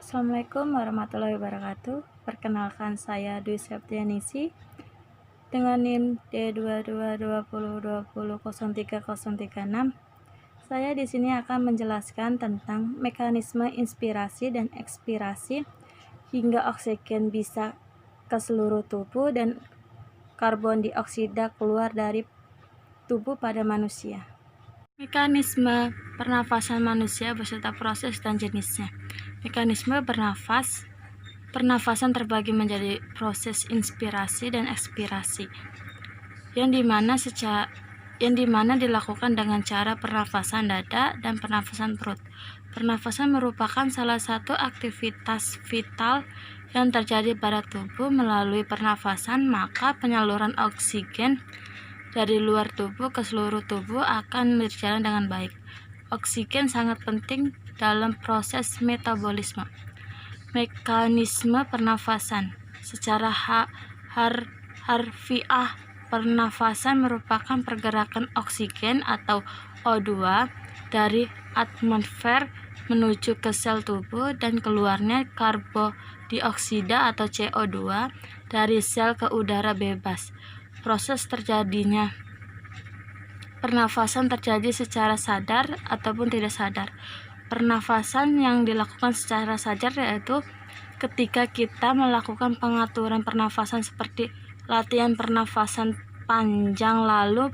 Assalamualaikum warahmatullahi wabarakatuh. Perkenalkan, saya Dwi Septianisi dengan NIM D222020030036. Saya di sini akan menjelaskan tentang mekanisme inspirasi dan ekspirasi hingga oksigen bisa ke seluruh tubuh dan karbon dioksida keluar dari tubuh pada manusia. Mekanisme pernafasan manusia beserta proses dan jenisnya. Mekanisme pernafasan terbagi menjadi proses inspirasi dan ekspirasi, yang dimana dilakukan dengan cara pernafasan dada dan pernafasan perut. Pernafasan merupakan salah satu aktivitas vital yang terjadi pada tubuh. Melalui pernafasan, maka penyaluran oksigen dari luar tubuh ke seluruh tubuh akan berjalan dengan baik. Oksigen sangat penting dalam proses metabolisme. Mekanisme pernafasan secara harfiah, pernafasan merupakan pergerakan oksigen atau O2 dari atmosfer menuju ke sel tubuh dan keluarnya karbondioksida atau CO2 dari sel ke udara bebas. Proses terjadinya pernafasan terjadi secara sadar ataupun tidak sadar. Pernafasan yang dilakukan secara sadar yaitu ketika kita melakukan pengaturan pernafasan seperti latihan pernafasan panjang lalu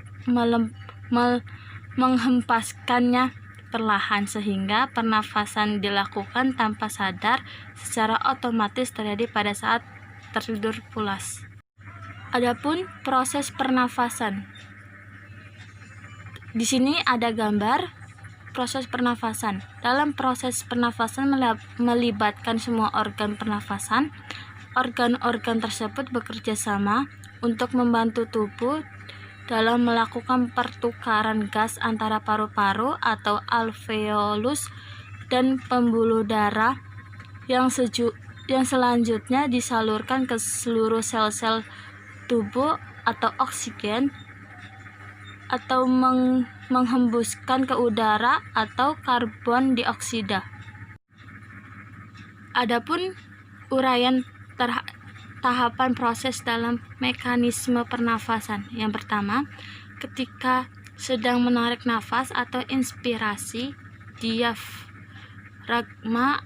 menghempaskannya perlahan, sehingga pernafasan dilakukan tanpa sadar secara otomatis terjadi pada saat tertidur pulas. Adapun proses pernafasan, di sini ada gambar proses pernafasan. Dalam proses pernafasan melibatkan semua organ pernafasan. Organ-organ tersebut bekerja sama untuk membantu tubuh dalam melakukan pertukaran gas antara paru-paru atau alveolus dan pembuluh darah yang selanjutnya disalurkan ke seluruh sel-sel tubuh atau oksigen atau menghembuskan ke udara atau karbon dioksida. Adapun uraian tahapan proses dalam mekanisme pernafasan. Yang pertama, ketika sedang menarik nafas atau inspirasi, diafragma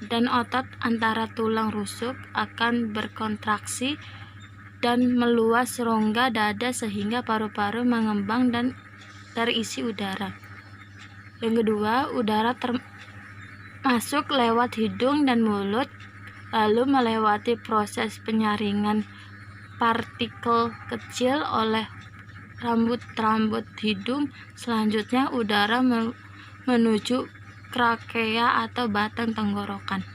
dan otot antara tulang rusuk akan berkontraksi dan meluas rongga dada sehingga paru-paru mengembang dan terisi udara. Yang kedua, udara masuk lewat hidung dan mulut, lalu melewati proses penyaringan partikel kecil oleh rambut-rambut hidung. Selanjutnya udara menuju trakea atau batang tenggorokan.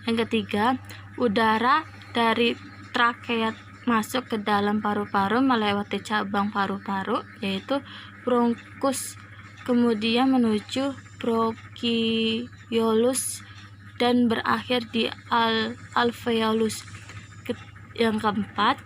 Yang ketiga, udara dari trakea masuk ke dalam paru-paru melewati cabang paru-paru yaitu bronkus, kemudian menuju bronkiolus dan berakhir di alveolus. Yang keempat,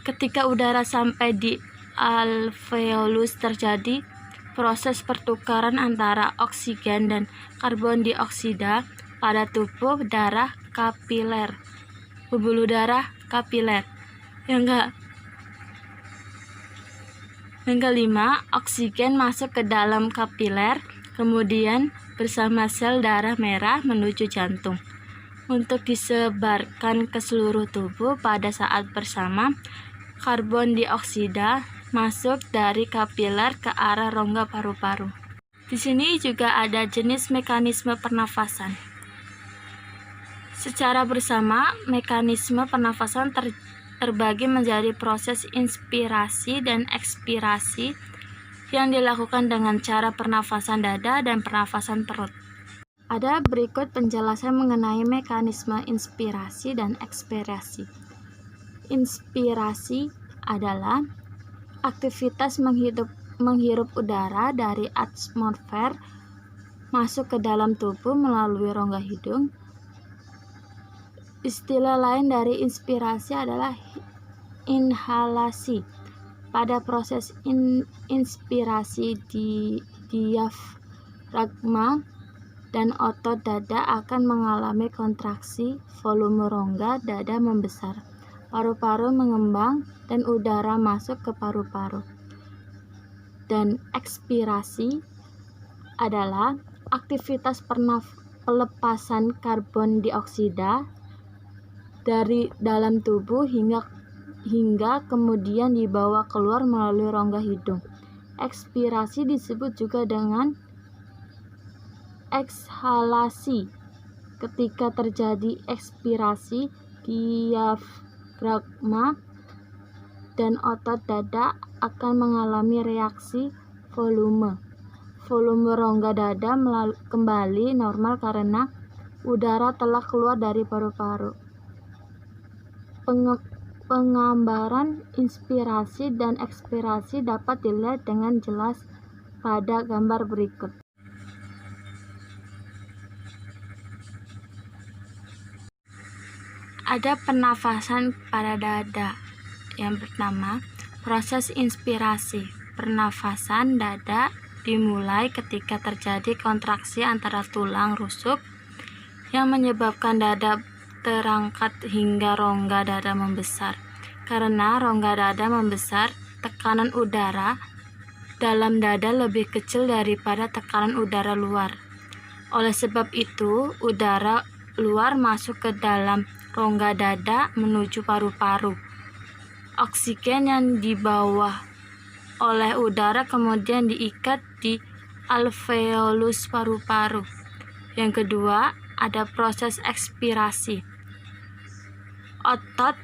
ketika udara sampai di alveolus terjadi proses pertukaran antara oksigen dan karbon dioksida pada tubuh darah kapiler, pembuluh darah kapiler. Yang kelima, oksigen masuk ke dalam kapiler, kemudian bersama sel darah merah menuju jantung untuk disebarkan ke seluruh tubuh. Pada saat bersama, karbon dioksida masuk dari kapiler ke arah rongga paru-paru. Di sini juga ada jenis mekanisme pernafasan. Secara bersama, mekanisme pernafasan terbagi menjadi proses inspirasi dan ekspirasi yang dilakukan dengan cara pernafasan dada dan pernafasan perut. Ada berikut penjelasan mengenai mekanisme inspirasi dan ekspirasi. Inspirasi adalah aktivitas menghirup udara dari atmosfer masuk ke dalam tubuh melalui rongga hidung. Istilah lain dari inspirasi adalah inhalasi. Pada proses inspirasi di diafragma dan otot dada akan mengalami kontraksi, volume rongga dada membesar, paru-paru mengembang, dan udara masuk ke paru-paru. Dan ekspirasi adalah aktivitas pelepasan karbon dioksida dari dalam tubuh hingga kemudian dibawa keluar melalui rongga hidung. Ekspirasi disebut juga dengan ekshalasi. Ketika terjadi ekspirasi, diafragma dan otot dada akan mengalami reaksi volume. Volume rongga dada kembali normal karena udara telah keluar dari paru-paru. Penggambaran inspirasi dan ekspirasi dapat dilihat dengan jelas pada gambar berikut. Ada pernafasan pada dada. Yang pertama, proses inspirasi. Pernafasan dada dimulai ketika terjadi kontraksi antara tulang rusuk yang menyebabkan dada terangkat hingga rongga dada membesar. Karena rongga dada membesar, tekanan udara dalam dada lebih kecil daripada tekanan udara luar. Oleh sebab itu, udara luar masuk ke dalam rongga dada menuju paru-paru. Oksigen yang dibawa oleh udara kemudian diikat di alveolus paru-paru. Yang kedua, ada proses ekspirasi. Otot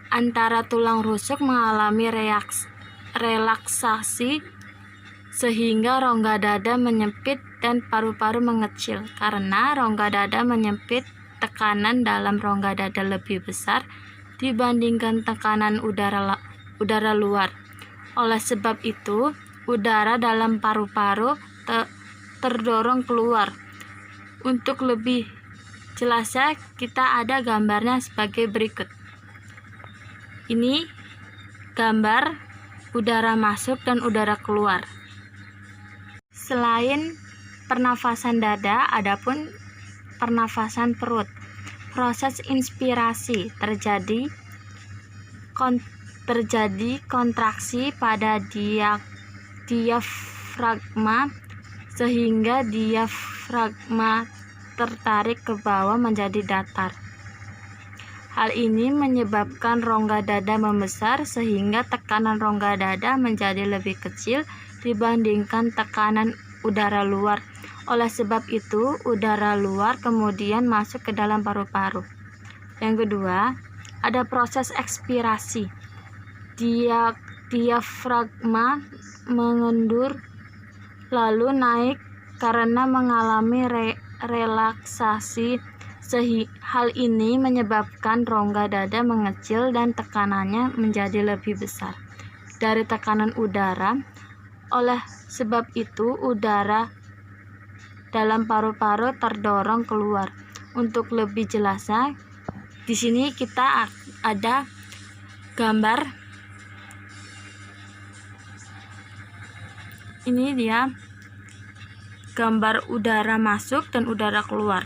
antara tulang rusuk mengalami relaksasi sehingga rongga dada menyempit dan paru-paru mengecil. Karena rongga dada menyempit, tekanan dalam rongga dada lebih besar dibandingkan tekanan udara luar. Oleh sebab itu, udara dalam paru-paru terdorong keluar. Untuk lebih jelasnya, kita ada gambarnya sebagai berikut. Ini gambar udara masuk dan udara keluar. Selain pernafasan dada, adapun pernafasan perut. Proses inspirasi terjadi kontraksi pada diafragma sehingga diafragma tertarik ke bawah menjadi datar. Hal ini menyebabkan rongga dada membesar sehingga tekanan rongga dada menjadi lebih kecil dibandingkan tekanan udara luar. Oleh sebab itu, udara luar kemudian masuk ke dalam paru-paru. Yang kedua, ada proses ekspirasi. Diafragma mengendur lalu naik karena mengalami relaksasi. Hal ini menyebabkan rongga dada mengecil dan tekanannya menjadi lebih besar dari tekanan udara. Oleh sebab itu, udara dalam paru-paru terdorong keluar. Untuk lebih jelasnya, di sini kita ada gambar. Ini dia gambar udara masuk dan udara keluar.